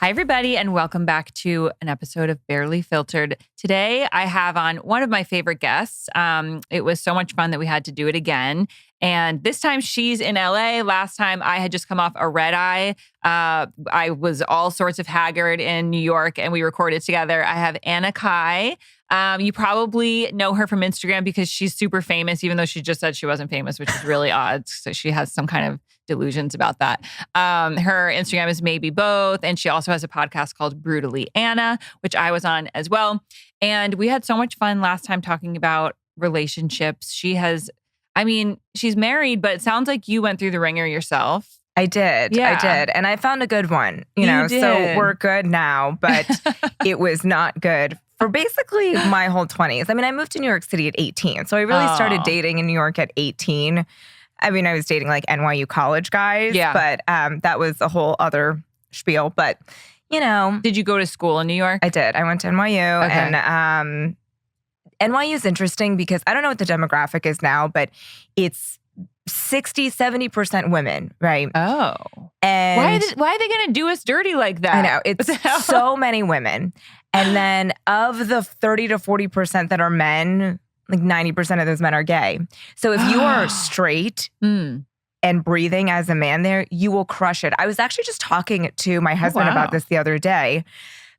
Hi, everybody, and welcome back to an episode of Barely Filtered. Today, I have on one of my favorite guests. It was so much fun that we had to do it again. And this time, she's in LA. Last time, I had just come off a red eye. I was all sorts of haggard in New York, and we recorded together. I have Anna Kai. You probably know her from Instagram because she's super famous, even though she just said she wasn't famous, which is really odd. So she has some kind of delusions about that. Her Instagram is maybe both. And she also has a podcast called Brutally Anna, which I was on as well. And we had so much fun last time talking about relationships. She's married, but it sounds like you went through the ringer yourself. I did. Yeah. I did. And I found a good one, you know, did. so we're good now, but it was not good for basically my whole 20s. I mean, I moved to New York City at 18. So I really started dating in New York at 18. I mean, I was dating like NYU college guys, but that was a whole other spiel. But, you know. Did you go to school in New York? I did. I went to NYU. Okay. And NYU is interesting because I don't know what the demographic is now, but it's 60, 70% women, right? Oh. And why are they going to do us dirty like that? I know. It's so many women. And then of the 30 to 40% that are men, like 90% of those men are gay. So if you are straight and breathing as a man there, you will crush it. I was actually just talking to my husband about this the other day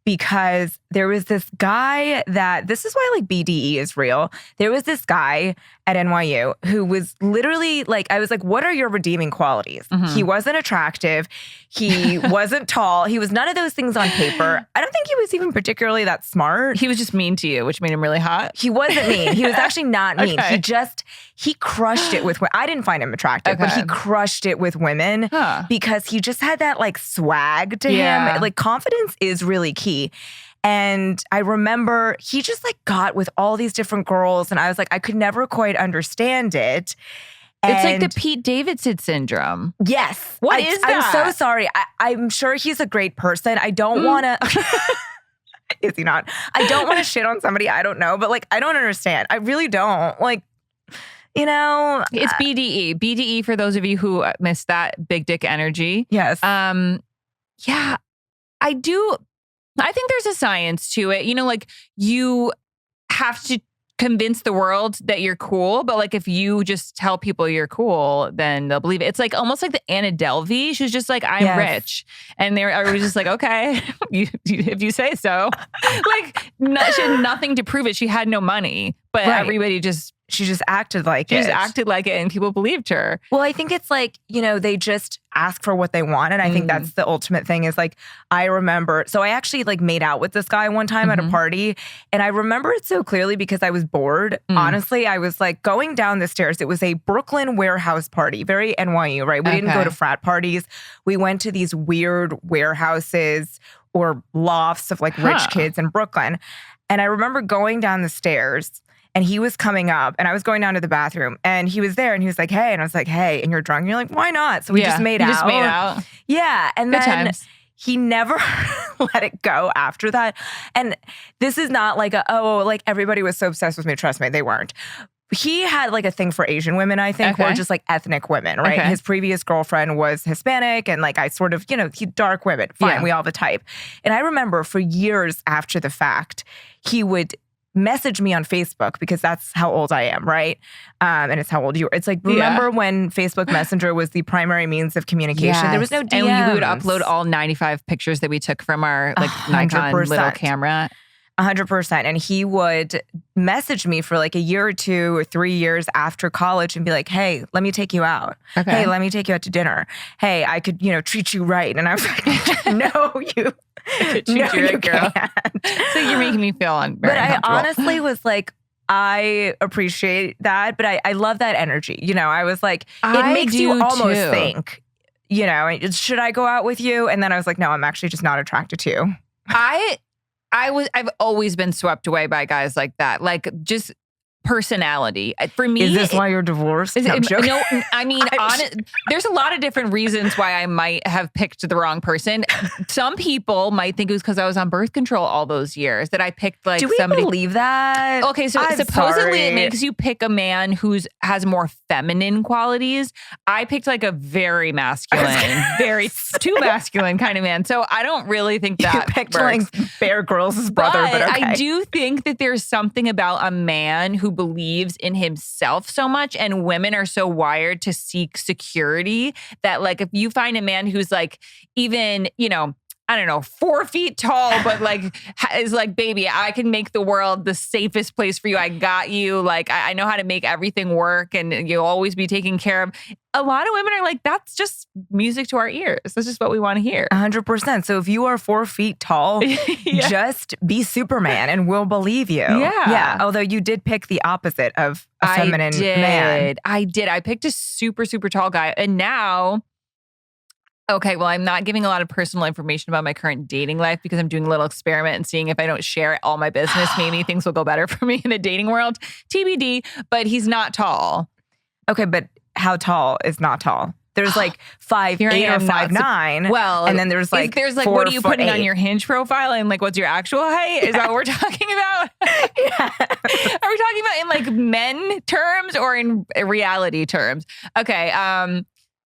because there was this guy this is why like BDE is real. There was this guy at NYU who was literally like, I was like, what are your redeeming qualities? Mm-hmm. He wasn't attractive. He wasn't tall. He was none of those things on paper. I don't think he was even particularly that smart. He was just mean to you, which made him really hot. He wasn't mean. He was actually not mean. Okay. He crushed it with women. I didn't find him attractive, but he crushed it with women because he just had that like swag to him. Like confidence is really key. And I remember he just like got with all these different girls and I was like, I could never quite understand it. It's like the Pete Davidson syndrome. Yes. What is that? I'm so sorry. I'm sure he's a great person. I don't want to... Is he not? I don't want to shit on somebody I don't know, but like, I don't understand. I really don't. Like, you know... It's BDE. BDE, for those of you who missed that, big dick energy. Yes. Yeah, I do... I think there's a science to it. You know, like you have to convince the world that you're cool, but like if you just tell people you're cool, then they'll believe it. It's like almost like the Anna Delvey. She's just like, I'm rich. And they're always just like, okay, if you say so. Like she had nothing to prove it. She had no money, but everybody she just acted like it. She just acted like it and people believed her. Well, I think it's like, you know, they just ask for what they want. And I think that's the ultimate thing is like, I remember, so I actually like made out with this guy one time at a party. And I remember it so clearly because I was bored. Honestly, I was like going down the stairs. It was a Brooklyn warehouse party, very NYU, right? We didn't go to frat parties. We went to these weird warehouses or lofts of like rich kids in Brooklyn. And I remember going down the stairs and he was coming up and I was going down to the bathroom and he was there and he was like, hey. And I was like, hey, and you're drunk? And you're like, why not? So we just made out. Just made out. Yeah. And Good then times. He never let it go after that. And this is not like like everybody was so obsessed with me. Trust me, they weren't. He had like a thing for Asian women, I think, or just like ethnic women, right? His previous girlfriend was Hispanic and like I sort of, you know, dark women. Fine, we all have a type. And I remember for years after the fact, he would message me on Facebook because that's how old I am, right? And it's how old you are. It's like, remember when Facebook Messenger was the primary means of communication? Yes. There was no DMs. And we would upload all 95 pictures that we took from our like Nikon little camera. 100%. And he would message me for like a year or 2 or 3 years after college and be like, hey, let me take you out. Okay. Hey, let me take you out to dinner. Hey, I could, you know, treat you right. And I was like, no, you girl. can't. So you're making me feel But I honestly was like, I appreciate that, but I love that energy. You know, I was like, it makes you almost think, you know, should I go out with you? And then I was like, no, I'm actually just not attracted to you. I've always been swept away by guys like that. Like just personality. For me, is this why you're divorced? No, I'm joking. no, I mean, there's a lot of different reasons why I might have picked the wrong person. Some people might think it was because I was on birth control all those years that I picked like Do we somebody. believe that? Okay, so I'm supposedly sorry. it makes you pick a man who's has more feminine qualities. I picked like a very masculine, very too masculine kind of man. So I don't really think that You picked works. like Bear Grylls' brother, but okay. I do think that there's something about a man who believes in himself so much, and women are so wired to seek security that like if you find a man who's like even, I don't know, 4 feet tall, but like is like, baby, I can make the world the safest place for you. I got you. Like, I know how to make everything work and you'll always be taken care of. A lot of women are like, that's just music to our ears. That's just what we want to hear. 100%. So if you are 4 feet tall, just be Superman and we'll believe you. Yeah. Although you did pick the opposite of a feminine man. I did. I picked a super, super tall guy. And now... Okay, well, I'm not giving a lot of personal information about my current dating life because I'm doing a little experiment and seeing if I don't share all my business, maybe things will go better for me in the dating world. TBD, but he's not tall. Okay, but how tall is not tall? There's like 5'8" or 5'9". Well, and then there's like what are you putting 4'8". on your Hinge profile and like what's your actual height? Is that what we're talking about? Yeah. Are we talking about in like men terms or in reality terms? Okay,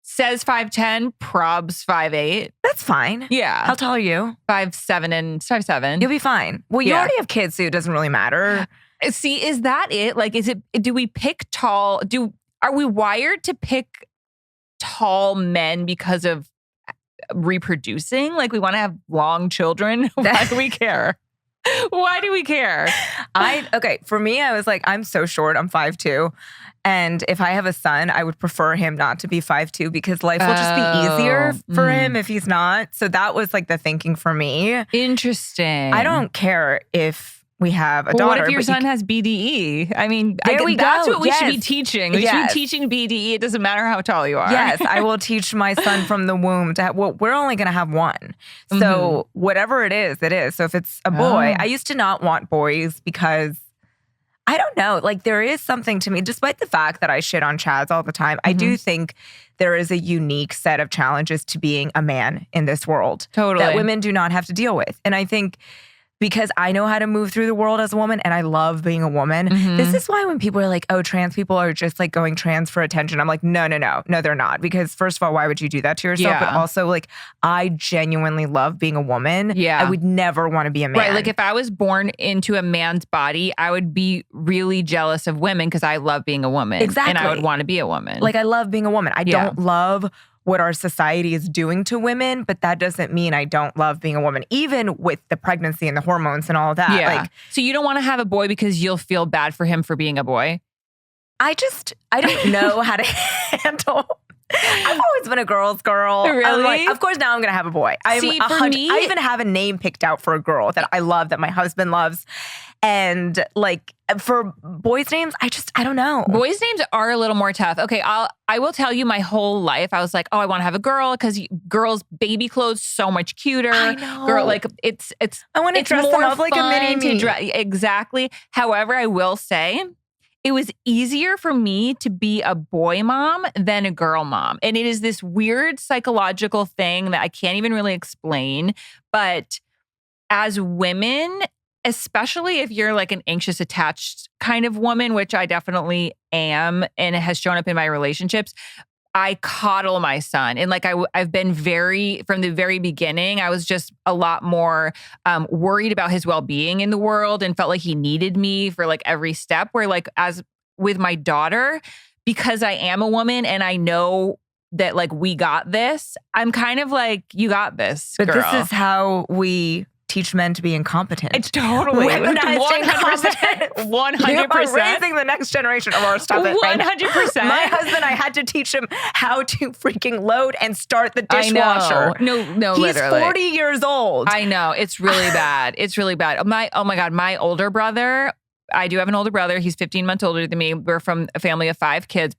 says 5'10", probs 5'8". That's fine. Yeah. How tall are you? 5'7" and 5'7". You'll be fine. Well, you Yeah. already have kids, so it doesn't really matter. See, is that it? Like, do we pick tall? Are we wired to pick tall men because of reproducing? Like, we want to have long children? Why do we care? Why do we care? Okay, for me, I was like, I'm so short. I'm 5'2". And if I have a son, I would prefer him not to be 5'2" because life will just be easier for him if he's not. So that was like the thinking for me. Interesting. I don't care if we have a daughter. What if your son has BDE? I mean, that's what we should be teaching. We should be teaching BDE. It doesn't matter how tall you are. Yes, I will teach my son from the womb to have, well, we're only going to have one. So whatever it is, it is. So if it's a boy, I used to not want boys because I don't know, like there is something to me, despite the fact that I shit on Chads all the time, I do think there is a unique set of challenges to being a man in this world. Totally. That women do not have to deal with. And I think because I know how to move through the world as a woman and I love being a woman. This is why when people are like, oh, trans people are just like going trans for attention. I'm like, no, they're not. Because first of all, why would you do that to yourself? Yeah. But also like, I genuinely love being a woman. Yeah. I would never want to be a man. Right. Like if I was born into a man's body, I would be really jealous of women because I love being a woman. Exactly. And I would want to be a woman. Like I love being a woman. I don't love what our society is doing to women, but that doesn't mean I don't love being a woman, even with the pregnancy and the hormones and all of that. Yeah. Like, so you don't want to have a boy because you'll feel bad for him for being a boy? I don't know how to handle. I've always been a girl's girl. Really? I'm like, of course now I'm going to have a boy. See, for me, I even have a name picked out for a girl that I love, that my husband loves. And like for boys' names, I don't know. Boys' names are a little more tough. Okay, I will tell you my whole life. I was like, oh, I want to have a girl because girls' baby clothes so much cuter. I know. Girl, like it's. I want to dress them up like a mini me. Exactly. However, I will say, it was easier for me to be a boy mom than a girl mom. And it is this weird psychological thing that I can't even really explain. But as women, especially if you're like an anxious attached kind of woman, which I definitely am, and it has shown up in my relationships, I coddle my son. And like I've been from the very beginning, I was just a lot more worried about his well-being in the world and felt like he needed me for like every step. Where like as with my daughter, because I am a woman and I know that like we got this, I'm kind of like, you got this, But girl. this is how we teach men to be incompetent. It's totally 100%. 100%. You are raising the next generation of our stuff. 100%. My husband, I had to teach him how to freaking load and start the dishwasher. No, He's literally. 40 years old. I know. It's really bad. It's really bad. Oh my God, my older brother, I do have an older brother. He's 15 months older than me. We're from a family of 5 kids.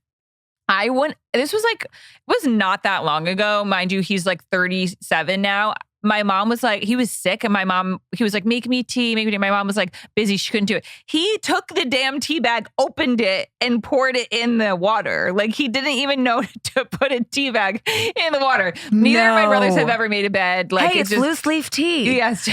This was like, it was not that long ago. Mind you, he's like 37 now. my mom was like, he was sick and he was like, make me tea, make me tea. My mom was like busy. She couldn't do it. He took the damn tea bag, opened it and poured it in the water. Like he didn't even know to put a tea bag in the water. Neither of my brothers have ever made a bed. Like hey, it's just loose leaf tea. Yes.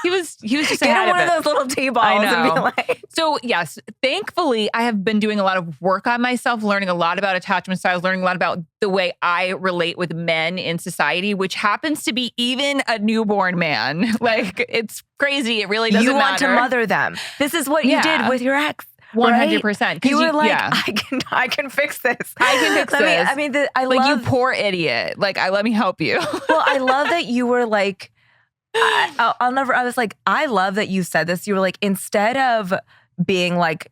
he was just get one of those little tea balls. I know. And be like, so yes, thankfully I have been doing a lot of work on myself, learning a lot about attachment styles, learning a lot about the way I relate with men in society, which happens to be even a newborn man. Like it's crazy. It really doesn't matter. You want to mother them. This is what you did with your ex. 100%. You were like, I can fix this. I can fix this. I mean, I like love, you poor idiot. Like let me help you. Well, I love that you were like, I was like, I love that you said this. You were like, instead of being like,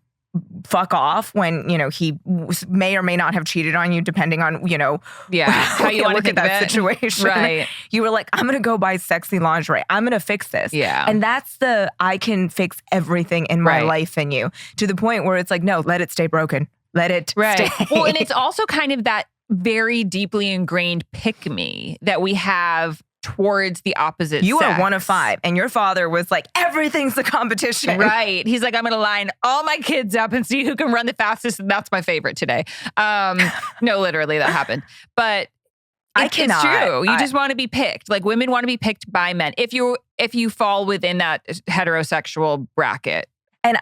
fuck off when, he may or may not have cheated on you depending on, how you want to look at that situation. Right. You were like, I'm going to go buy sexy lingerie. I'm going to fix this. Yeah. And that's I can fix everything in my life in you, to the point where it's like, no, let it stay broken. Let it stay. Well, and it's also kind of that very deeply ingrained pick me that we have towards the opposite You sex. are one of 5. And your father was like, everything's a competition. Right. He's like, I'm going to line all my kids up and see who can run the fastest. And that's my favorite today. No, literally that happened. But it's true. You just want to be picked. Like women want to be picked by men. If you fall within that heterosexual bracket. And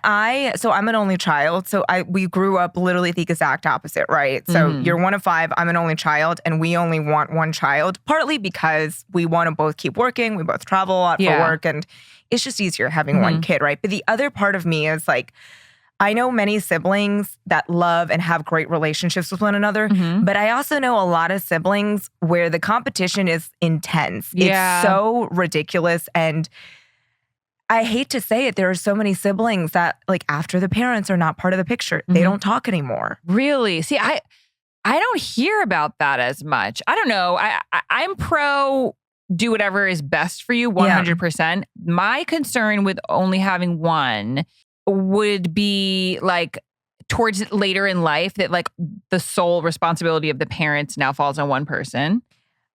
so I'm an only child. So we grew up literally the exact opposite, right? So you're one of 5, I'm an only child, and we only want one child, partly because we want to both keep working. We both travel a lot for work, and it's just easier having one kid, right? But the other part of me is like, I know many siblings that love and have great relationships with one another, but I also know a lot of siblings where the competition is intense. Yeah. It's so ridiculous, and I hate to say it, there are so many siblings that, like, after the parents are not part of the picture, they don't talk anymore. Really? See, I don't hear about that as much. I don't know. I'm pro do whatever is best for you 100%. My concern with only having one would be like towards later in life that like the sole responsibility of the parents now falls on one person.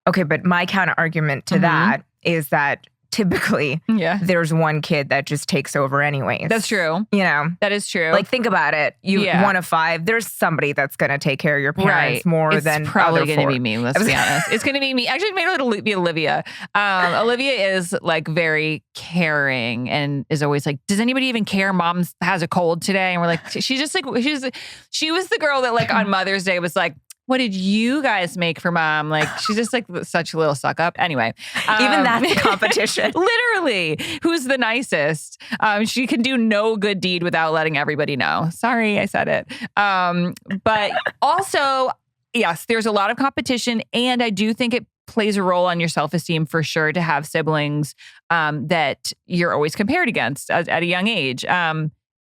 Okay, but my counter argument to that is that typically there's one kid that just takes over anyways. That's true. That is true. Like, think about it. You one of 5, there's somebody that's going to take care of your parents more than probably going to be me. Let's be honest. It's going to be me. Actually, maybe it'll be Olivia. Olivia is like very caring and is always like, does anybody even care? Mom has a cold today. And we're like, she was the girl that like on Mother's Day was like, what did you guys make for mom? Like, she's just like such a little suck up. Anyway. Even that's a competition. Literally. Who's the nicest? She can do no good deed without letting everybody know. Sorry, I said it. But also, yes, there's a lot of competition. And I do think it plays a role on your self-esteem for sure to have siblings that you're always compared against at a young age.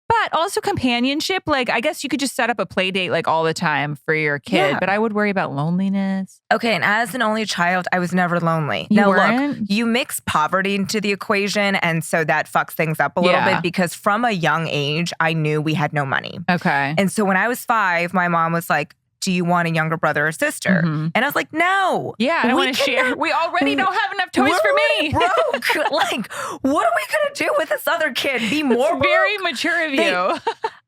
But also companionship. Like, I guess you could just set up a play date like all the time for your kid, but I would worry about loneliness. Okay, and as an only child, I was never lonely. You now, weren't? Look, you mix poverty into the equation, and so that fucks things up a little bit because from a young age, I knew we had no money. Okay. And so when I was 5, my mom was like, do you want a younger brother or sister? And I was like, no. Yeah, I don't want to share. We already don't have enough toys for me. Broke. Like, what are we going to do with this other kid? Be more broke? Very mature of you.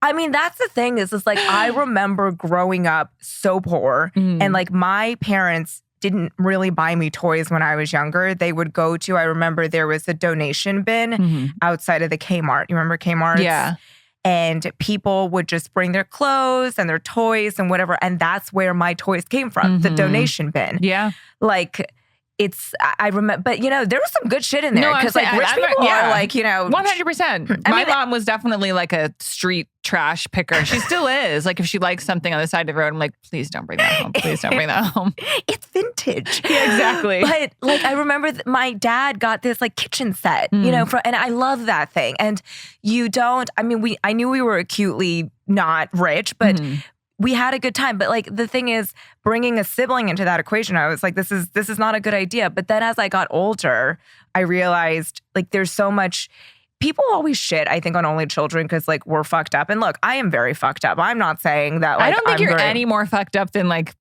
I mean, that's the thing is like, I remember growing up so poor and like my parents didn't really buy me toys when I was younger. They would go to, I remember there was a donation bin outside of the Kmart. You remember Kmart? Yeah. And people would just bring their clothes and their toys and whatever. And that's where my toys came from, the donation bin. Yeah. Like, I remember, but there was some good shit in there. Because like rich people are like, 100%. My mom was definitely like a street trash picker. She still is. Like if she likes something on the side of the road, I'm like, please don't bring that home. Please don't bring that home. It's vintage. Yeah, exactly. But like, I remember my dad got this like kitchen set, and I love that thing. And I knew we were acutely not rich, but we had a good time. But like the thing is, bringing a sibling into that equation, I was like, this is not a good idea. But then as I got older, I realized like there's so much. People always shit, I think, on only children because like we're fucked up. And look, I am very fucked up. I'm not saying that. Like, I don't think you're any more fucked up than like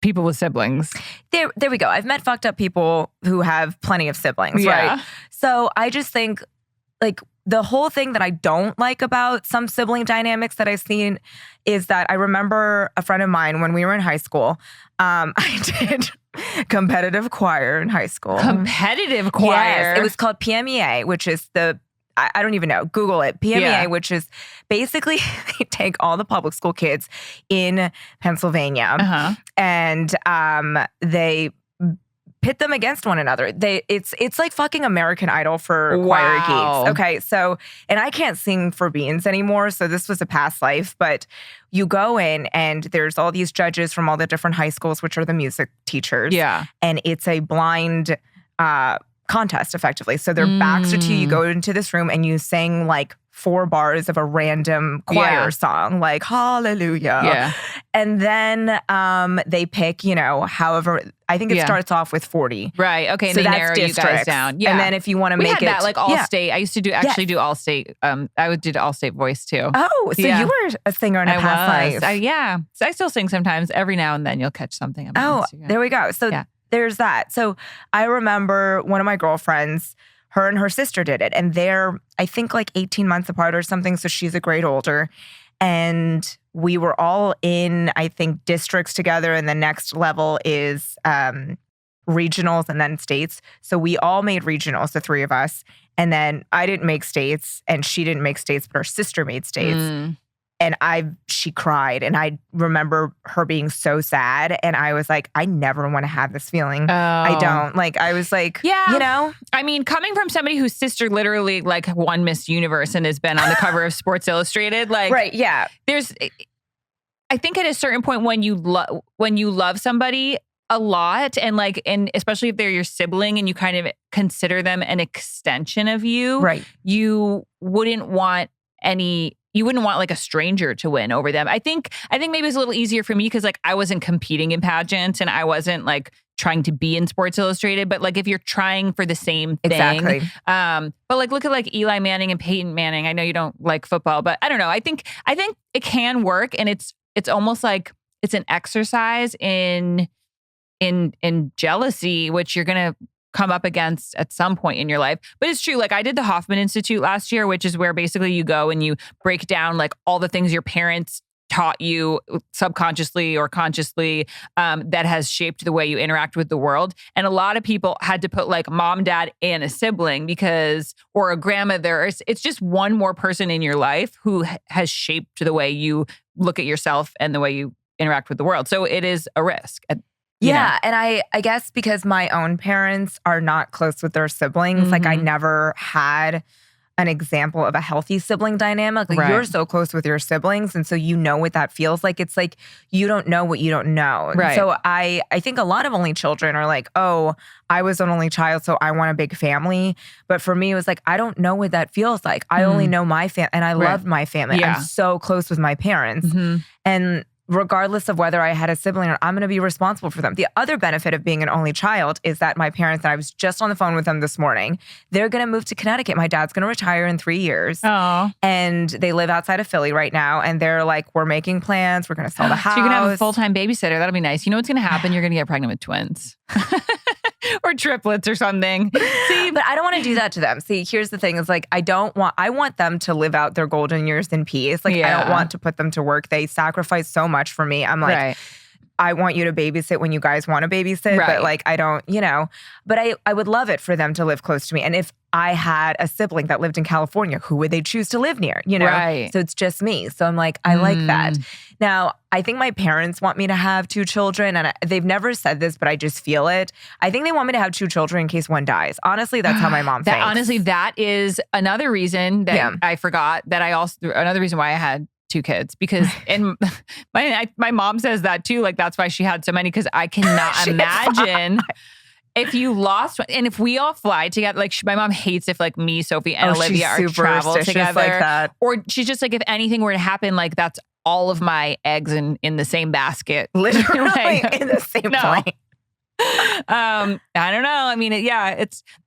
people with siblings. There we go. I've met fucked up people who have plenty of siblings, right? So I just think like the whole thing that I don't like about some sibling dynamics that I've seen is that I remember a friend of mine when we were in high school. I did competitive choir in high school. Competitive choir? Yes, it was called PMEA, which is I don't even know. Google it. PMEA, which is basically they take all the public school kids in Pennsylvania and they pit them against one another. It's like fucking American Idol for choir geeks. Okay, so, and I can't sing for beans anymore, so this was a past life, but you go in and there's all these judges from all the different high schools, which are the music teachers. Yeah. And it's a blind contest, effectively. So their backs are to you. You go into this room and you sing like 4 bars of a random choir song, like hallelujah. Yeah. And then they pick, however, I think it starts off with 40. Right. Okay. And so they that's narrow you guys down. Yeah. And then if you want to make had it. that like all state. I used to do all state. I would do all state voice too. Oh, so you were a singer in a past life. Yeah. So I still sing sometimes. Every now and then you'll catch something. On my Instagram. There we go. So there's that. So I remember one of my girlfriends, her and her sister did it. And they're, I think, like 18 months apart or something. So she's a grade older. And we were all in, I think, districts together. And the next level is regionals and then states. So we all made regionals, the 3 of us. And then I didn't make states and she didn't make states, but her sister made states. And she cried. And I remember her being so sad. And I was like, I never want to have this feeling. I don't. Like, I was like, I mean, coming from somebody whose sister literally like won Miss Universe and has been on the cover of Sports Illustrated, like, right, yeah. I think at a certain point when you love somebody a lot and especially if they're your sibling and you kind of consider them an extension of you, right. You wouldn't want like a stranger to win over them. I think maybe it's a little easier for me because like I wasn't competing in pageants and I wasn't like trying to be in Sports Illustrated. But like if you're trying for the same thing, exactly. But like look at like Eli Manning and Peyton Manning. I know you don't like football, but I don't know. I think it can work, and it's almost like it's an exercise in jealousy, which you're gonna come up against at some point in your life. But it's true. Like I did the Hoffman Institute last year, which is where basically you go and you break down like all the things your parents taught you subconsciously or consciously that has shaped the way you interact with the world. And a lot of people had to put like mom, dad, and a sibling or a grandmother. It's just one more person in your life who has shaped the way you look at yourself and the way you interact with the world. So it is a risk. Yeah. And I guess because my own parents are not close with their siblings, like I never had an example of a healthy sibling dynamic. Like you're so close with your siblings. And so you know what that feels like. It's like you don't know what you don't know. Right. So I think a lot of only children are like, oh, I was an only child, so I want a big family. But for me, it was like, I don't know what that feels like. I only know my family. And I loved my family. Yeah. I'm so close with my parents. And regardless of whether I had a sibling or I'm going to be responsible for them. The other benefit of being an only child is that my parents, and I was just on the phone with them this morning, they're going to move to Connecticut. My dad's going to retire in 3 years. Oh. And they live outside of Philly right now. And they're like, we're making plans. We're going to sell the house. So you're going to have a full-time babysitter. That'll be nice. You know what's going to happen? You're going to get pregnant with twins. Or triplets or something. See, but I don't want to do that to them. See, here's the thing is like, I want them to live out their golden years in peace. Like, I don't want to put them to work. They sacrifice so much for me. I'm like, I want you to babysit when you guys want to babysit, but like, I don't, but I would love it for them to live close to me. And if I had a sibling that lived in California, who would they choose to live near, Right. So it's just me. So I'm like, I like that. Now, I think my parents want me to have 2 children, and they've never said this, but I just feel it. I think they want me to have 2 children in case one dies. Honestly, that's how my mom thinks. Honestly, that is another reason that I forgot that another reason why I had 2 kids, because my mom says that too. Like that's why she had so many, because I cannot imagine if you lost, and if we all fly together. Like my mom hates if like me, Sophie, and Olivia are travel together. Like that. Or she's just like, if anything were to happen, like that's all of my eggs in the same basket. Literally in the same plane. I don't know. I mean,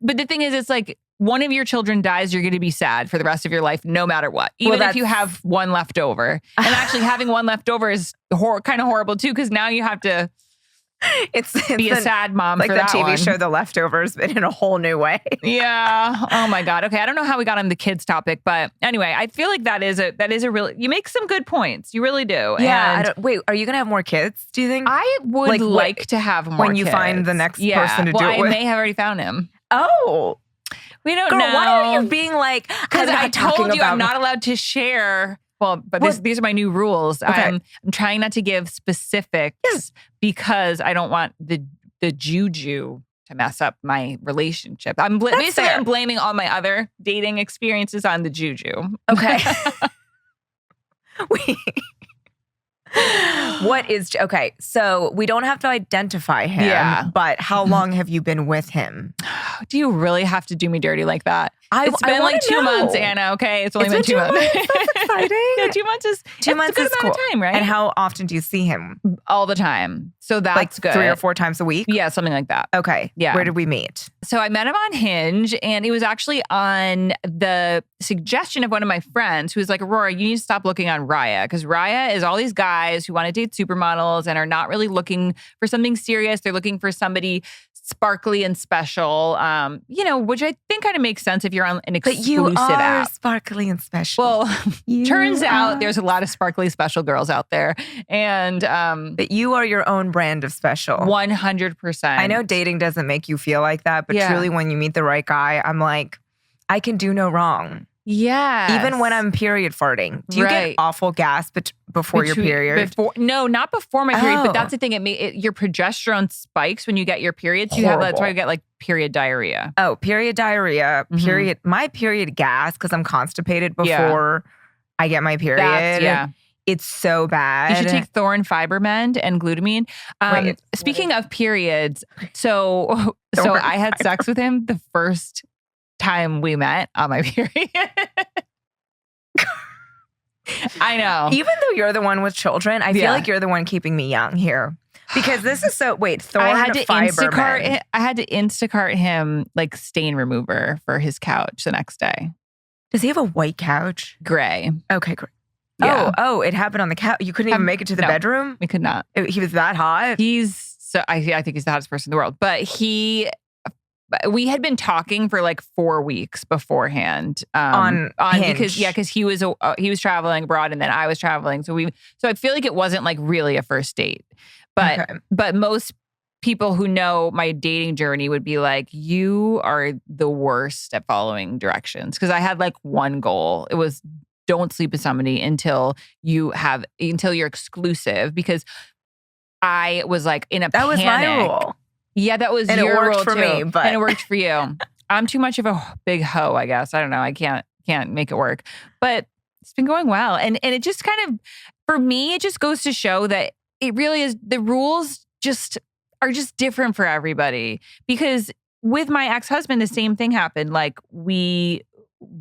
but the thing is, it's like, one of your children dies, you're going to be sad for the rest of your life, no matter what. Even if you have one left over. And actually having one left over is kind of horrible too, because now you have to It's be a sad mom like for the that TV one. show The Leftovers, but in a whole new way. Yeah. Oh my God. Okay. I don't know how we got on the kids topic, but anyway, I feel like that is a really, you make some good points. You really do. Yeah. And Wait, are you going to have more kids, do you think? I would like to have more when you kids. find the next person to do it I with. may have already found him. Oh. We don't Girl, know. why are you being like, because I told you I'm not allowed to share. Well, but these are my new rules. Okay. I'm trying not to give specifics because I don't want the juju to mess up my relationship. I'm blaming all my other dating experiences on the juju. Okay. Okay, so we don't have to identify him, but how long have you been with him? Do you really have to do me dirty like that? It's been like 2 months, Anna, okay? It's only been 2 months. That's exciting. Yeah, 2 months is a good amount of time, right? And how often do you see him? All the time. So that's like good. 3 or 4 times a week? Yeah, something like that. Okay. Yeah. Where did we meet? So I met him on Hinge, and it was actually on the suggestion of one of my friends who was like, Aurora, you need to stop looking on Raya, because Raya is all these guys who want to date supermodels and are not really looking for something serious. They're looking for somebody sparkly and special, which I think kind of makes sense if you're on an exclusive But you are app. sparkly and special. Well, turns out there's a lot of sparkly special girls out there. And but you are your own brand of special. 100%. I know dating doesn't make you feel like that, but truly when you meet the right guy, I'm like, I can do no wrong. Yeah. Even when I'm period farting. Do you get awful gas before your period? No, not before my period, but that's the thing. Your progesterone spikes when you get your period. So that's why you get like period diarrhea. Oh, period diarrhea. Period. My period gas, because I'm constipated before I get my period. It's so bad. You should take Thorne Fibermend and glutamine. Speaking of periods, so I had sex with him the first time we met on my period. I know. Even though you're the one with children, I feel like you're the one keeping me young here. Because this is so, Thorne I had to Fiberman. Instacart him like stain remover for his couch the next day. Does he have a white couch? Gray. Okay, great. Yeah. Oh, it happened on the couch. You couldn't even make it to the bedroom? We could not. He was that hot? I think he's the hottest person in the world. But we had been talking for like 4 weeks beforehand on Hinge. because he was traveling abroad and then I was traveling. So I feel like it wasn't like really a first date. But most people who know my dating journey would be like, you are the worst at following directions. Because I had like one goal. It was don't sleep with somebody until you're exclusive. Because I was like in a panic. That was my rule. Yeah, that was and your it worked rule for too. me, And it worked for you. I'm too much of a big hoe, I guess. I don't know. I can't make it work. But it's been going well. And it just kind of, for me, it just goes to show that it really is, the rules are just different for everybody. Because with my ex-husband, the same thing happened. Like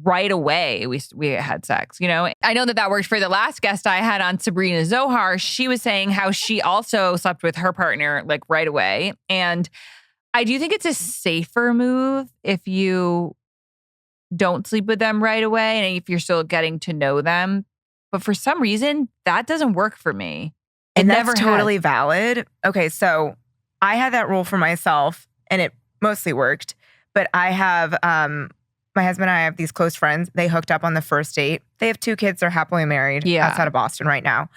right away, we had sex, I know that worked for the last guest I had on, Sabrina Zohar. She was saying how she also slept with her partner like right away. And I do think it's a safer move if you don't sleep with them right away and if you're still getting to know them. But for some reason, that doesn't work for me. And that's totally valid. Okay, so I had that rule for myself and it mostly worked. But I have my husband and I have these close friends. They hooked up on the first date. They have 2 kids. They're happily married outside of Boston right now.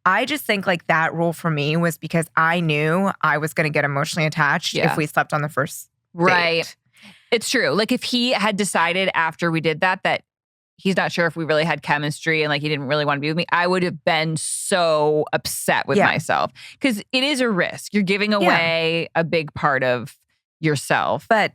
I just think like that rule for me was because I knew I was going to get emotionally attached if we slept on the first date. Right. It's true. Like if he had decided after we did that he's not sure if we really had chemistry and like he didn't really want to be with me, I would have been so upset with myself. Because it is a risk. You're giving away a big part of yourself. But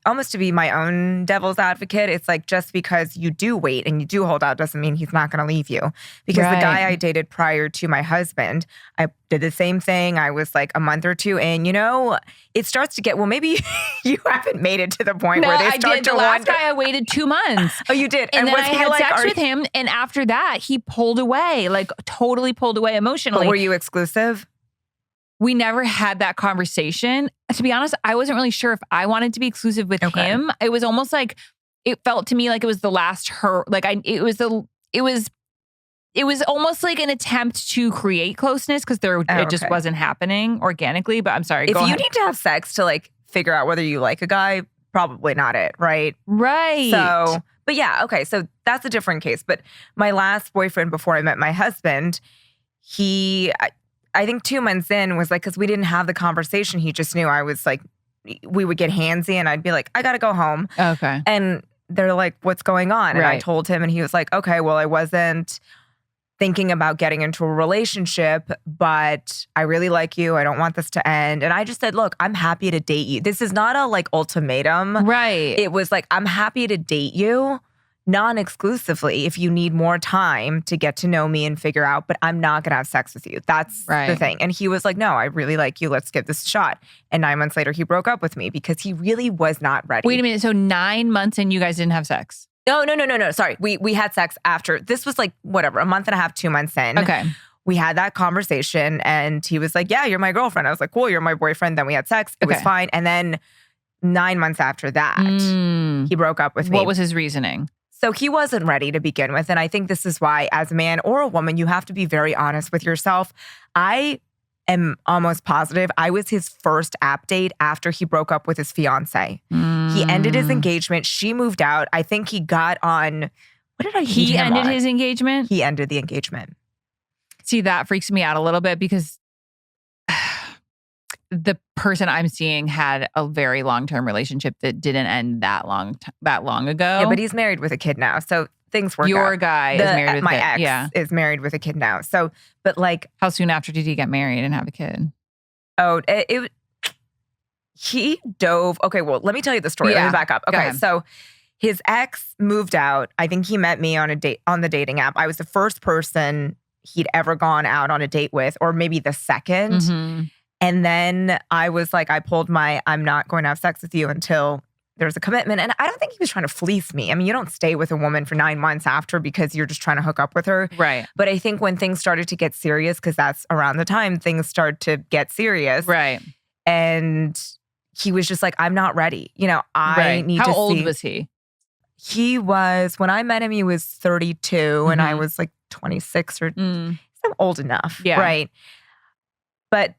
almost to be my own devil's advocate, it's like just because you do wait and you do hold out doesn't mean he's not going to leave you. Because the guy I dated prior to my husband, I did the same thing. I was like a month or 2 in, it starts to get, well, maybe you haven't made it to the point where they start to the last guy I waited 2 months. Oh, you did? And then I had sex with him. And after that, he pulled away, like totally pulled away emotionally. But were you exclusive? We never had that conversation. To be honest, I wasn't really sure if I wanted to be exclusive with him. It was almost like, it felt to me like it was the last it was it was almost like an attempt to create closeness because it just wasn't happening organically. But I'm sorry. If go you ahead. need to have sex to like figure out whether you like a guy, probably not it, right? Right. So, but yeah, okay. So that's a different case. But my last boyfriend before I met my husband, I think 2 months in was like, because we didn't have the conversation. He just knew I was like, we would get handsy and I'd be like, I got to go home. Okay. And they're like, what's going on? And I told him and he was like, okay, well, I wasn't thinking about getting into a relationship, but I really like you. I don't want this to end. And I just said, look, I'm happy to date you. This is not a like ultimatum. Right. It was like, I'm happy to date you non-exclusively if you need more time to get to know me and figure out, but I'm not going to have sex with you. That's the thing. And he was like, no, I really like you. Let's give this a shot. And 9 months later, he broke up with me because he really was not ready. Wait a minute. So 9 months and you guys didn't have sex? No. Sorry. We had sex after. This was like, whatever, a month and a half, 2 months in. Okay. We had that conversation and he was like, yeah, you're my girlfriend. I was like, cool, you're my boyfriend. Then we had sex. It was fine. And then 9 months after that, he broke up with me. What was his reasoning? So he wasn't ready to begin with. And I think this is why, as a man or a woman, you have to be very honest with yourself. I am almost positive I was his first app date after he broke up with his fiance. He ended his engagement. She moved out. I think he got on, what did I meet He him ended on? his engagement? He ended the engagement. See, that freaks me out a little bit because the person I'm seeing had a very long-term relationship that didn't end that long ago. Yeah, but he's married with a kid now. So things work out. Your guy is married with my a kid. ex is married with a kid now. So, but like, how soon after did he get married and have a kid? Oh, he dove. Okay, well, let me tell you the story. Let me back up. Okay, so his ex moved out. I think he met me on a date on the dating app. I was the first person he'd ever gone out on a date with, or maybe the second. Mm-hmm. And then I was like, I pulled my, I'm not going to have sex with you until there's a commitment. And I don't think he was trying to fleece me. I mean, you don't stay with a woman for 9 months after because you're just trying to hook up with her. Right. But I think when things started to get serious, because that's around the time things start to get serious. Right. And he was just like, I'm not ready. You know, I need to see. How old was he? He was, when I met him, he was 32 and I was like 26 or I'm old enough. Yeah. Right. But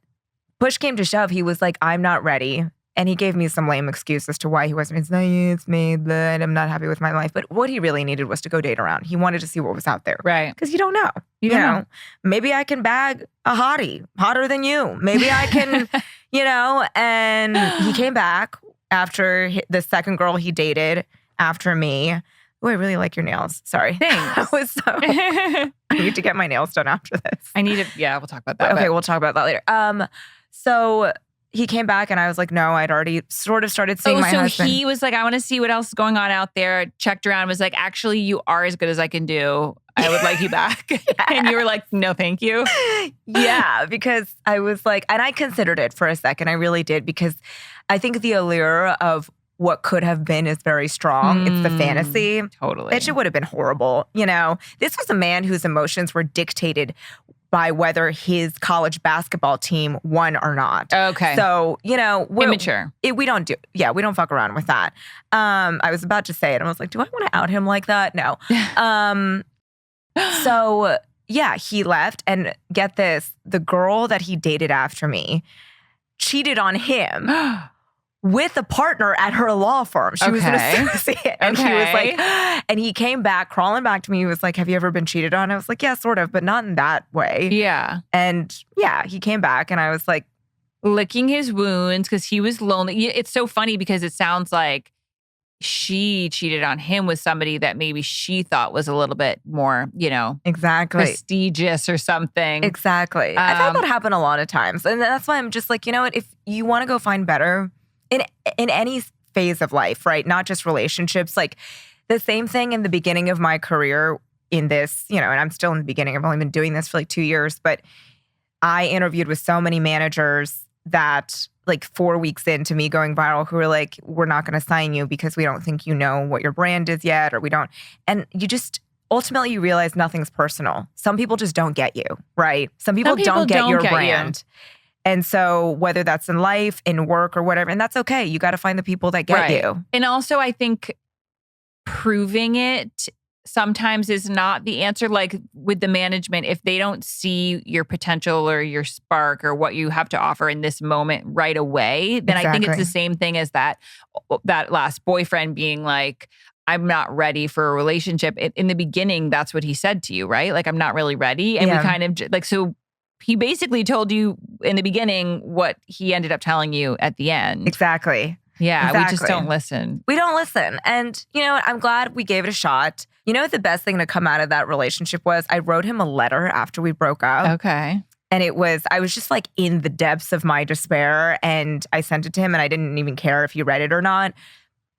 push came to shove, he was like, I'm not ready. And he gave me some lame excuse as to why he wasn't. It's not you, it's me, but I'm not happy with my life. But what he really needed was to go date around. He wanted to see what was out there. Right. Because you don't know. You know, maybe I can bag a hottie, hotter than you. Maybe I can, you know, and he came back after the second girl he dated after me. Oh, I really like your nails. Sorry. Thanks. I need to get my nails done after this. We'll talk about that. Okay, we'll talk about that later. So he came back and I was like, no, I'd already sort of started seeing my husband. So he was like, I want to see what else is going on out there. Checked around, was like, actually, you are as good as I can do. I would like you back. And you were like, no, thank you. Yeah, because I was like, and I considered it for a second. I really did, because I think the allure of what could have been is very strong. It's the fantasy. Totally. That shit would have been horrible. You know, this was a man whose emotions were dictated by whether his college basketball team won or not. Okay. So, you know, immature. We don't fuck around with that. I was about to say it and I was like, do I want to out him like that? No. So yeah, he left, and get this, the girl that he dated after me cheated on him with a partner at her law firm. She was an associate. And he was like, and he came back, crawling back to me. He was like, have you ever been cheated on? I was like, yeah, sort of, but not in that way. Yeah. And yeah, he came back and I was like, licking his wounds because he was lonely. It's so funny because it sounds like she cheated on him with somebody that maybe she thought was a little bit more, you know, prestigious or something. Exactly. I've had that happen a lot of times. And that's why I'm just like, you know what, if you want to go find better in any phase of life, right? Not just relationships, like the same thing in the beginning of my career in this, you know, and I'm still in the beginning. I've only been doing this for like 2 years, but I interviewed with so many managers that like 4 weeks into me going viral who were like, we're not going to sign you because we don't think you know what your brand is yet, or we don't. And you just, ultimately you realize nothing's personal. Some people just don't get you, right? Some people don't get your brand. And so whether that's in life, in work, or whatever, and that's okay. You got to find the people that get you. And also I think proving it sometimes is not the answer. Like with the management, if they don't see your potential or your spark or what you have to offer in this moment right away, then I think it's the same thing as that last boyfriend being like, I'm not ready for a relationship. In the beginning, that's what he said to you, right? Like, I'm not really ready. And we kind of like, so he basically told you in the beginning what he ended up telling you at the end. Exactly. Yeah, we just don't listen. We don't listen. And you know what? I'm glad we gave it a shot. You know what the best thing to come out of that relationship was? I wrote him a letter after we broke up. Okay. And I was just like in the depths of my despair. And I sent it to him and I didn't even care if he read it or not.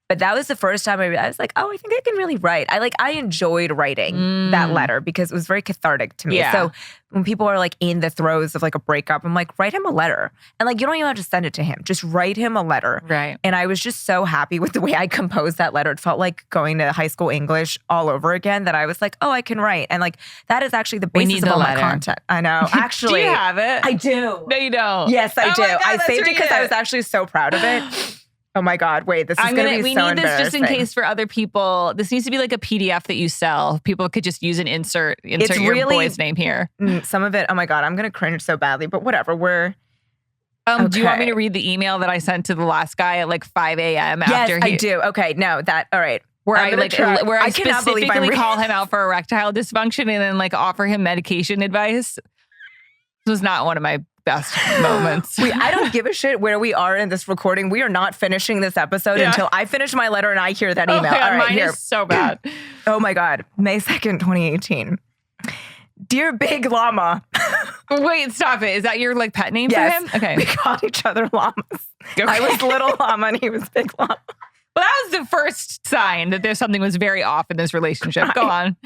But that was the first time I was like, oh, I think I can really write. I enjoyed writing that letter because it was very cathartic to me. Yeah. So when people are like in the throes of like a breakup, I'm like, write him a letter. And like, you don't even have to send it to him. Just write him a letter. Right. And I was just so happy with the way I composed that letter. It felt like going to high school English all over again, that I was like, oh, I can write. And like, that is actually the basis of all my content. I know. Actually. Do you have it? I do. No, you don't. Yes, I do. God, I saved it because I was actually so proud of it. Oh my God, wait, this is going to be so embarrassing. We need this just in case for other people. This needs to be like a PDF that you sell. People could just use an insert your boy's name here. Some of it, oh my God, I'm going to cringe so badly, but whatever, Okay. Do you want me to read the email that I sent to the last guy at like 5 a.m. after I do. Okay, no, all right. Where I specifically call him out for erectile dysfunction and then like offer him medication advice. This was not one of my best moments. I don't give a shit where we are in this recording. We are not finishing this episode until I finish my letter and I hear that email. God, all right, mine is so bad. Oh my God. May 2nd, 2018. Dear Big Llama. Wait, stop it. Is that your like pet name for him? Okay. We called each other llamas. Okay. I was Little Llama and he was Big Llama. Well, that was the first sign that there's something was very off in this relationship. Go on.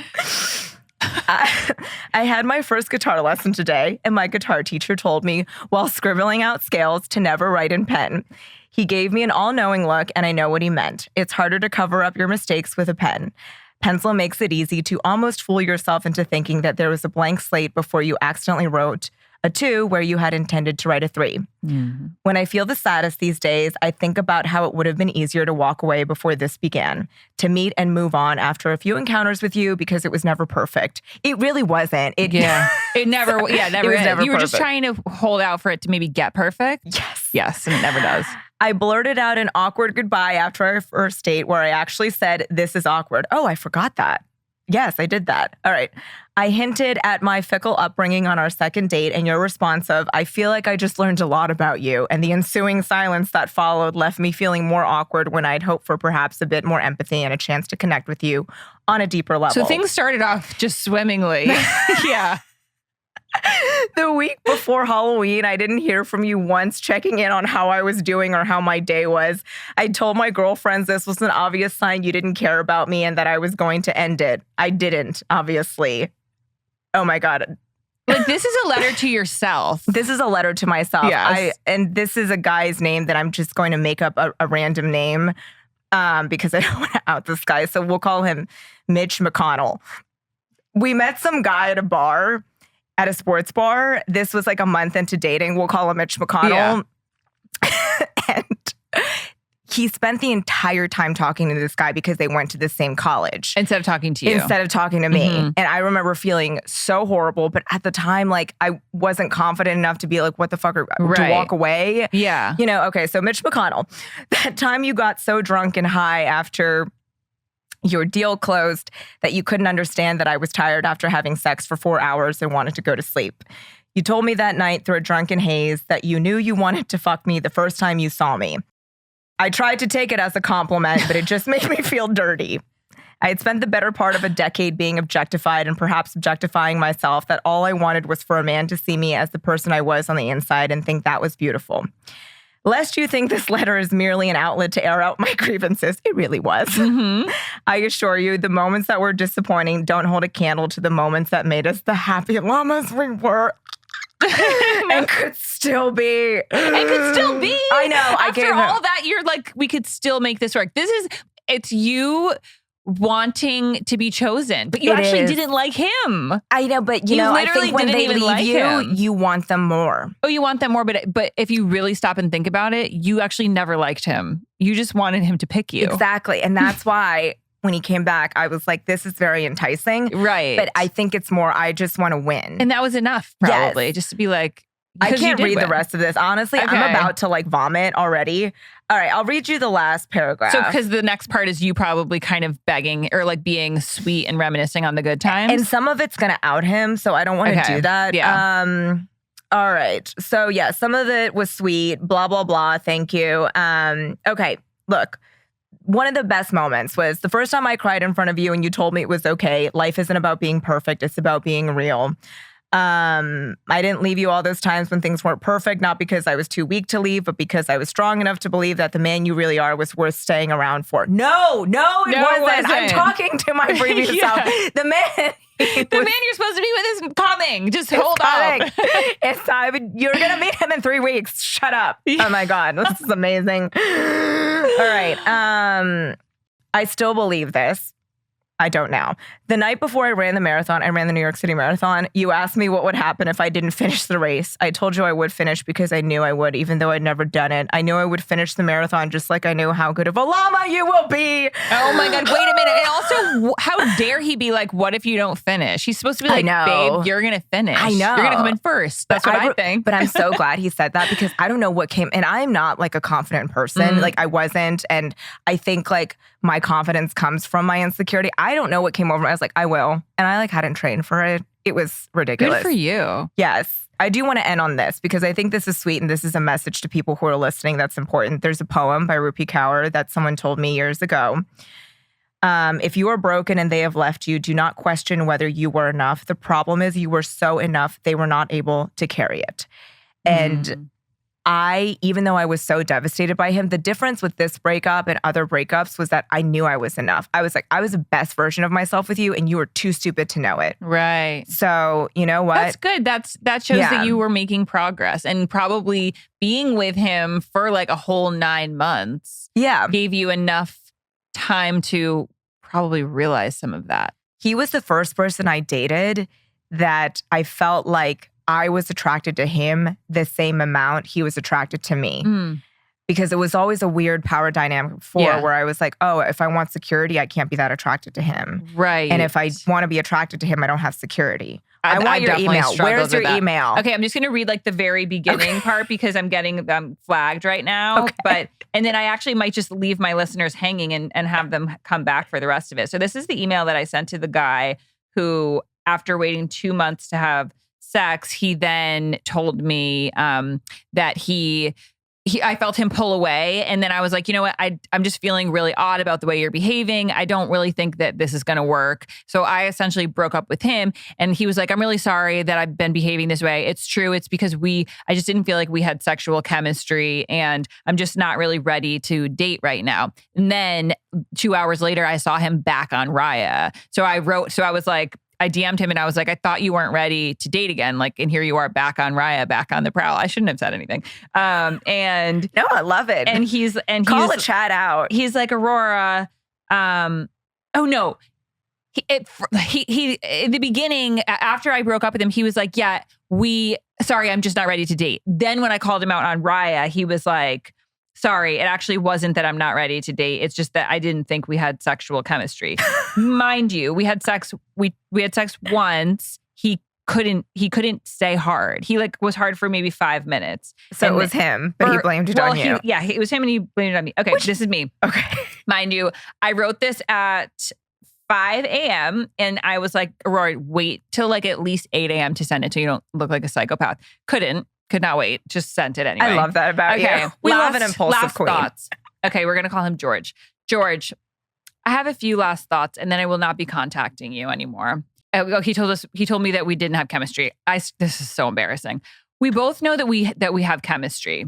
I had my first guitar lesson today, and my guitar teacher told me while scribbling out scales to never write in pen. He gave me an all-knowing look, and I know what he meant. It's harder to cover up your mistakes with a pen. Pencil makes it easy to almost fool yourself into thinking that there was a blank slate before you accidentally wrote a 2 where you had intended to write a 3. Mm-hmm. When I feel the saddest these days, I think about how it would have been easier to walk away before this began, to meet and move on after a few encounters with you because it was never perfect. It really wasn't. It never. It was never. You were just perfect. trying to hold out for it to maybe get perfect. Yes, and it never does. I blurted out an awkward goodbye after our first date where I actually said, "This is awkward." Oh, I forgot that. Yes, I did that. All right. I hinted at my fickle upbringing on our second date, and your response of, "I feel like I just learned a lot about you," and the ensuing silence that followed left me feeling more awkward when I'd hoped for perhaps a bit more empathy and a chance to connect with you on a deeper level. So things started off just swimmingly. Yeah. The week before Halloween, I didn't hear from you once checking in on how I was doing or how my day was. I told my girlfriends this was an obvious sign you didn't care about me and that I was going to end it. I didn't, obviously. Oh my God. Like, this is a letter to yourself. This is a letter to myself. Yes. And this is a guy's name that I'm just going to make up a random name because I don't want to out this guy. So we'll call him Mitch McConnell. We met some guy at a bar. At a sports bar. This was like a month into dating. We'll call him Mitch McConnell. Yeah. And he spent the entire time talking to this guy because they went to the same college. Instead of talking to you. Instead of talking to me. Mm-hmm. And I remember feeling so horrible. But at the time, like, I wasn't confident enough to be like, what the fuck, to walk away. Yeah. You know, okay, so Mitch McConnell. That time you got so drunk and high after your deal closed that you couldn't understand that I was tired after having sex for 4 hours and wanted to go to sleep. You told me that night through a drunken haze that you knew you wanted to fuck me the first time you saw me. I tried to take it as a compliment, but it just made me feel dirty. I had spent the better part of a decade being objectified and perhaps objectifying myself, that all I wanted was for a man to see me as the person I was on the inside and think that was beautiful. Lest you think this letter is merely an outlet to air out my grievances, it really was. Mm-hmm. I assure you, the moments that were disappointing don't hold a candle to the moments that made us the happy llamas we were. And could still be. I know. After all that, you're like, we could still make this work. It's you wanting to be chosen, but you actually didn't like him. I know, but you know, I think when they leave you, you want them more. Oh, you want them more, but if you really stop and think about it, you actually never liked him. You just wanted him to pick you. Exactly. And that's why when he came back, I was like, this is very enticing. Right. But I think it's more, I just want to win. And that was enough, probably, just to be like, I can't read win. the rest of this. Honestly, Okay. I'm about to like vomit already. All right, I'll read you the last paragraph. So, because the next part is you probably kind of begging or like being sweet and reminiscing on the good times. And some of it's going to out him, so I don't want to do that. Yeah. All right. So, yeah, some of it was sweet, blah, blah, blah. Thank you. Okay, look. One of the best moments was the first time I cried in front of you and you told me it was okay. Life isn't about being perfect. It's about being real. I didn't leave you all those times when things weren't perfect, not because I was too weak to leave, but because I was strong enough to believe that the man you really are was worth staying around for. No, it wasn't. I'm talking to my previous self. The man... The man you're supposed to be with is coming. Just hold up. It's time. You're going to meet him in 3 weeks. Shut up. Oh my God. This is amazing. All right. I still believe this. I don't now. The night before I ran the marathon, I ran the New York City Marathon, you asked me what would happen if I didn't finish the race. I told you I would finish because I knew I would, even though I'd never done it. I knew I would finish the marathon just like I knew how good of a llama you will be. Oh my God, wait a minute. And also, how dare he be like, what if you don't finish? He's supposed to be like, babe, you're going to finish. I know. You're going to come in first. That's what I think. But I'm so glad he said that because I don't know what came, and I'm not like a confident person. Like I wasn't. And I think like my confidence comes from my insecurity. I don't know what came over me. I was like, I will. And I like hadn't trained for it. It was ridiculous. Good for you. Yes. I do want to end on this because I think this is sweet and this is a message to people who are listening that's important. There's a poem by Rupi Kaur that someone told me years ago. If you are broken and they have left you, do not question whether you were enough. The problem is you were so enough, they were not able to carry it. And even though I was so devastated by him, the difference with this breakup and other breakups was that I knew I was enough. I was like, I was the best version of myself with you and you were too stupid to know it. Right. So, you know what? That's good. That shows that you were making progress and probably being with him for like a whole 9 months. Yeah. Gave you enough time to probably realize some of that. He was the first person I dated that I felt like I was attracted to him the same amount he was attracted to me. Because it was always a weird power dynamic before where I was like, oh, if I want security, I can't be that attracted to him. Right. And if I want to be attracted to him, I don't have security. I want your email. Where's your email? Okay, I'm just going to read like the very beginning part because I'm getting flagged right now. Okay. And then I actually might just leave my listeners hanging and have them come back for the rest of it. So this is the email that I sent to the guy who, after waiting 2 months to have sex, he then told me that I felt him pull away. And then I was like, you know what? I'm just feeling really odd about the way you're behaving. I don't really think that this is going to work. So I essentially broke up with him. And he was like, I'm really sorry that I've been behaving this way. It's true. It's because I just didn't feel like we had sexual chemistry and I'm just not really ready to date right now. And then 2 hours later, I saw him back on Raya. So I was like, I DM'd him and I was like, I thought you weren't ready to date again. Like, and here you are back on Raya, back on the prowl. I shouldn't have said anything. And no, I love it. And he's call a chat out. He's like, Aurora. Oh no. He in the beginning, after I broke up with him, he was like, yeah, sorry, I'm just not ready to date. Then when I called him out on Raya, he was like, sorry, it actually wasn't that I'm not ready to date. It's just that I didn't think we had sexual chemistry. Mind you, we had sex. We had sex once. He couldn't stay hard. He like was hard for maybe 5 minutes. So it was him, but he blamed it on you. It was him and he blamed it on me. Okay, this is me. Okay. Mind you, I wrote this at 5 a.m. and I was like, Aurora, wait till like at least 8 a.m. to send it so you don't look like a psychopath. Could not wait. Just sent it anyway. I love that about you. We love an impulsive queen. Thoughts. Okay, we're going to call him George. George, I have a few last thoughts and then I will not be contacting you anymore. He told me that we didn't have chemistry. This is so embarrassing. We both know that we have chemistry.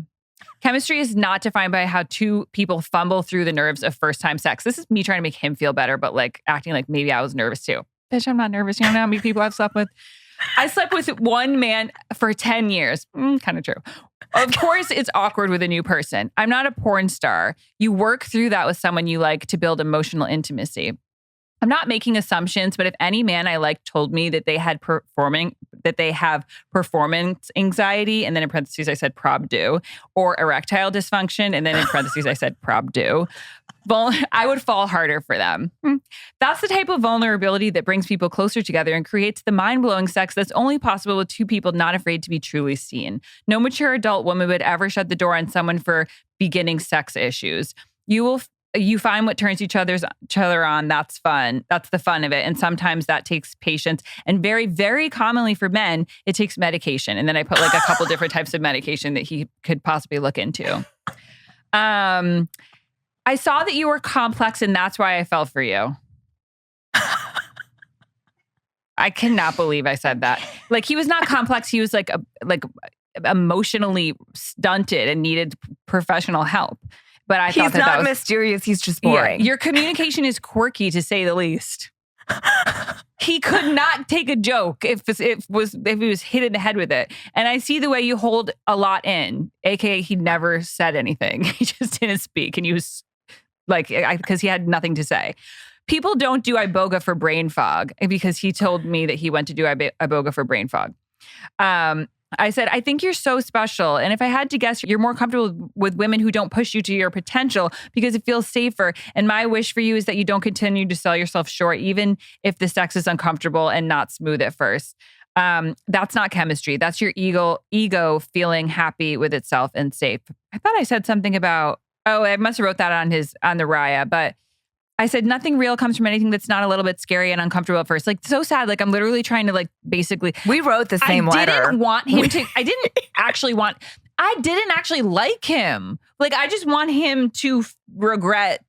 Chemistry is not defined by how two people fumble through the nerves of first-time sex. This is me trying to make him feel better, but like acting like maybe I was nervous too. Bitch, I'm not nervous. You know how many people I've slept with? I slept with one man for 10 years. Kind of true. Of course, it's awkward with a new person. I'm not a porn star. You work through that with someone you like to build emotional intimacy. I'm not making assumptions, but if any man I like told me that they have performance anxiety, and then in parentheses I said prob do, or erectile dysfunction, and then in parentheses I said prob do, I would fall harder for them. That's the type of vulnerability that brings people closer together and creates the mind-blowing sex that's only possible with two people not afraid to be truly seen. No mature adult woman would ever shut the door on someone for beginning sex issues. You find what turns each other on. That's fun. That's the fun of it. And sometimes that takes patience. And very, very commonly for men, it takes medication. And then I put like a couple different types of medication that he could possibly look into. I saw that you were complex and that's why I fell for you. I cannot believe I said that. Like he was not complex. He was like emotionally stunted and needed professional help. But I thought he's not mysterious. He's just boring. Yeah, your communication is quirky to say the least. He could not take a joke if he was hit in the head with it. And I see the way you hold a lot in, aka he never said anything. He just didn't speak, and he was like, because he had nothing to say. People don't do iboga for brain fog because he told me that he went to do iboga for brain fog. I said, I think you're so special. And if I had to guess, you're more comfortable with women who don't push you to your potential because it feels safer. And my wish for you is that you don't continue to sell yourself short, even if the sex is uncomfortable and not smooth at first. That's not chemistry. That's your ego feeling happy with itself and safe. I thought I said something about, I must have wrote that on the Raya, but I said, nothing real comes from anything that's not a little bit scary and uncomfortable at first. Like, so sad. Like, I'm literally trying to, like, basically. We wrote the same letter. I didn't want him to. I didn't actually like him. Like, I just want him to regret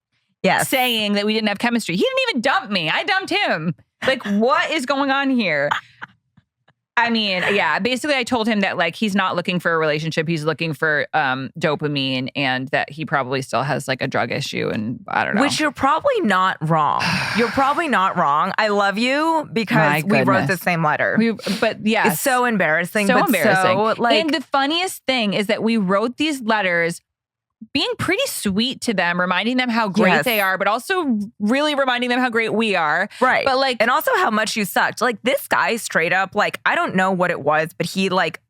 saying that we didn't have chemistry. He didn't even dump me. I dumped him. Like, what is going on here? I mean, yeah, basically I told him that like he's not looking for a relationship. He's looking for dopamine and that he probably still has like a drug issue and I don't know. Which you're probably not wrong. You're probably not wrong. I love you because we wrote the same letter. But yeah. It's so embarrassing. So embarrassing. And the funniest thing is that we wrote these letters being pretty sweet to them, reminding them how great they are, but also really reminding them how great we are. Right. But like, and also how much you sucked. Like this guy straight up, like, I don't know what it was, but he like,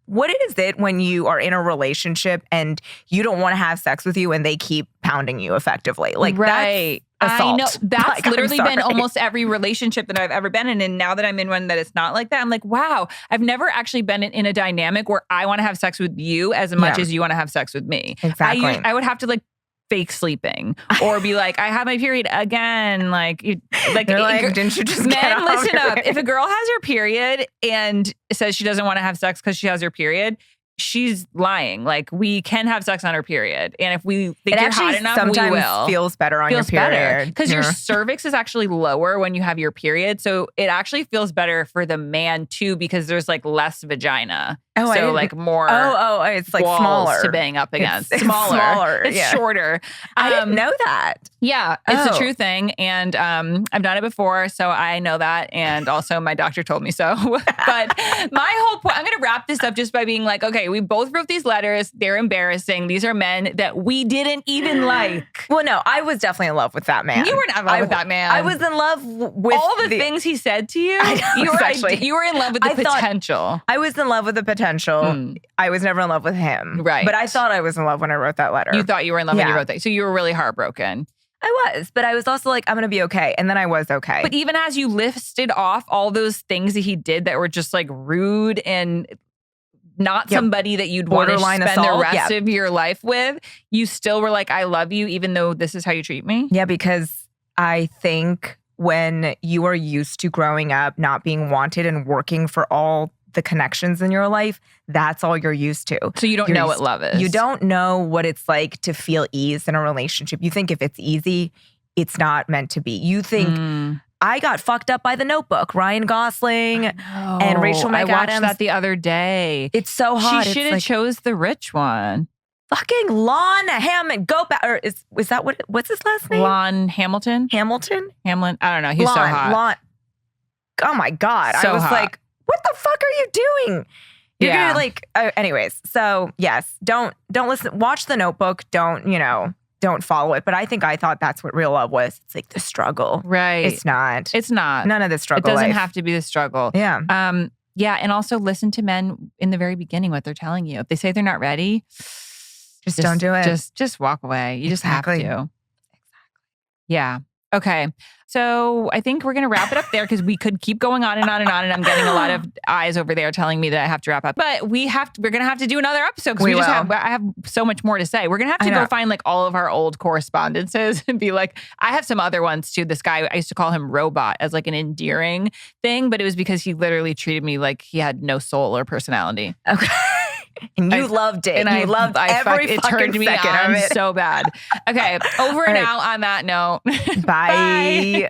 what is it when you are in a relationship and you don't want to have sex with you and they keep pounding you effectively? Like right. That's assault. I know. That's like, literally been almost every relationship that I've ever been in. And now that I'm in one that it's not like that, I'm like, wow, I've never actually been in a dynamic where I want to have sex with you as much as you want to have sex with me. Exactly. I would have to like fake sleeping or be like, I have my period again. Like, didn't you just men, listen up. If a girl has her period and says she doesn't want to have sex because she has her period, she's lying. Like we can have sex on her period. And if we think you're hot enough, we will. Feels better on your period. Because your cervix is actually lower when you have your period. So it actually feels better for the man too, because there's like less vagina. Oh, so like more it's like smaller to bang up against. It's smaller. It's shorter. I didn't know that. Yeah, it's a true thing. And I've done it before, so I know that. And also my doctor told me so. But my whole point, I'm going to wrap this up just by being like, okay, we both wrote these letters. They're embarrassing. These are men that we didn't even like. Well, no, I was definitely in love with that man. You were not in love with that man. I was in love with all the things he said to you. You were in love with the potential. I was in love with the potential. I was never in love with him. Right. But I thought I was in love when I wrote that letter. You thought you were in love when you wrote that. So you were really heartbroken. I was, but I was also like, I'm going to be okay. And then I was okay. But even as you listed off all those things that he did that were just like rude and not somebody that you'd want to spend the rest of your life with, you still were like, I love you, even though this is how you treat me? Yeah, because I think when you are used to growing up, not being wanted and working for all the connections in your life, that's all you're used to. So you don't know what love is. You don't know what it's like to feel ease in a relationship. You think if it's easy, it's not meant to be. You think, I got fucked up by The Notebook. Ryan Gosling and Rachel McAdams. I watched that the other day. It's so hot. She should have chose the rich one. Fucking Lon Hammond. Go back. Or is that what's his last name? Lon Hamilton? Hamilton? I don't know. He's so hot. Lon. Oh my God. So I was hot. like, what the fuck are you doing? You're gonna like, anyways. So yes, don't listen. Watch The Notebook. Don't follow it. But I thought that's what real love was. It's like the struggle. Right. It's not. It's not. None of the struggle. It doesn't have to be the struggle. Yeah. Yeah. And also listen to men in the very beginning, what they're telling you. If they say they're not ready, just don't do it. Just walk away. You just have to. Yeah. Okay. So I think we're going to wrap it up there because we could keep going on and on and on. And I'm getting a lot of eyes over there telling me that I have to wrap up. But we're going to have to do another episode because I have so much more to say. We're going to have to go find like all of our old correspondences and be like, I have some other ones too. This guy, I used to call him Robot as like an endearing thing, but it was because he literally treated me like he had no soul or personality. Okay. And you loved it. And I loved every fucking turned me second on of it. So bad. Okay, over and out on that note. Bye. Bye.